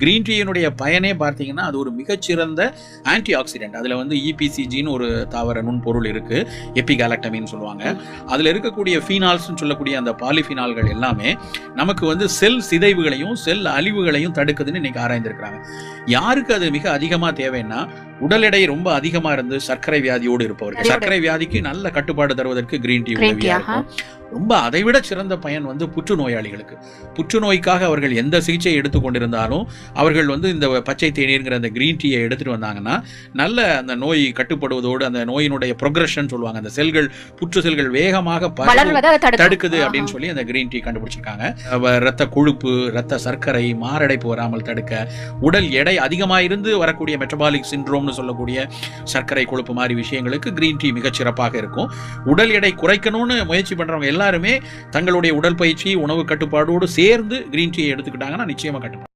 Green டீயினுடைய பயனே பார்த்தீங்கன்னா அது ஒரு மிகச்சிறந்த ஆன்டி ஆக்சிடென்ட். அதில் வந்து இபிசிஜின்னு ஒரு தாவர நுண்பொருள் இருக்குது, எபிகாலக்டமின்னு சொல்லுவாங்க. அதில் இருக்கக்கூடிய ஃபீனால்ஸ்ன்னு சொல்லக்கூடிய அந்த பாலிஃபினால்கள் எல்லாமே நமக்கு வந்து செல் சிதைவுகளையும் செல் அழிவுகளையும் தடுக்குதுன்னு இன்னைக்கு ஆராய்ந்திருக்கிறாங்க. யாருக்கு அது மிக அதிகமாக தேவைன்னா உடல் எடை ரொம்ப அதிகமாக இருந்து சர்க்கரை வியாதியோடு இருப்பவர்கள். சர்க்கரை வியாதிக்கு நல்ல கட்டுப்பாடு தருவதற்கு கிரீன் டீ உதவியாக இருக்கும். ரொம்ப அதைவிட சிறந்த பயன் வந்து புற்றுநோயாளிகளுக்கு. புற்றுநோய்க்காக அவர்கள் எந்த சிகிச்சை எடுத்துக்கொண்டிருந்தாலும் அவர்கள் வந்து இந்த பச்சை தேநீர்ங்கிற அந்த கிரீன் டீயை எடுத்துட்டு வந்தாங்கன்னா நல்ல அந்த நோய் கட்டுப்படுவதோடு அந்த நோயினுடைய ப்ரொக்ரெஷன் சொல்லுவாங்க, அந்த செல்கள் புற்று செல்கள் வேகமாக தடுக்குது அப்படின்னு சொல்லி அந்த கிரீன் டீ கண்டுபிடிச்சிருக்காங்க. ரத்த கொழுப்பு, ரத்த சர்க்கரை, மாரடைப்பு வராமல் தடுக்க, உடல் எடை அதிகமாக இருந்து வரக்கூடிய மெட்டபாலிக் சிண்ட்ரோம்னு சொல்லக்கூடிய சர்க்கரை கொழுப்பு மாதிரி விஷயங்களுக்கு கிரீன் டீ மிகச் சிறப்பாக இருக்கும். உடல் எடை குறைக்கணும்னு முயற்சி பண்றவங்க எல்லாருமே தங்களுடைய உடற்பயிற்சி உணவு கட்டுப்பாடோடு சேர்ந்து கிரீன் டீயை எடுத்துக்கிட்டாங்கன்னா நிச்சயமா கட்டுப்பாடு.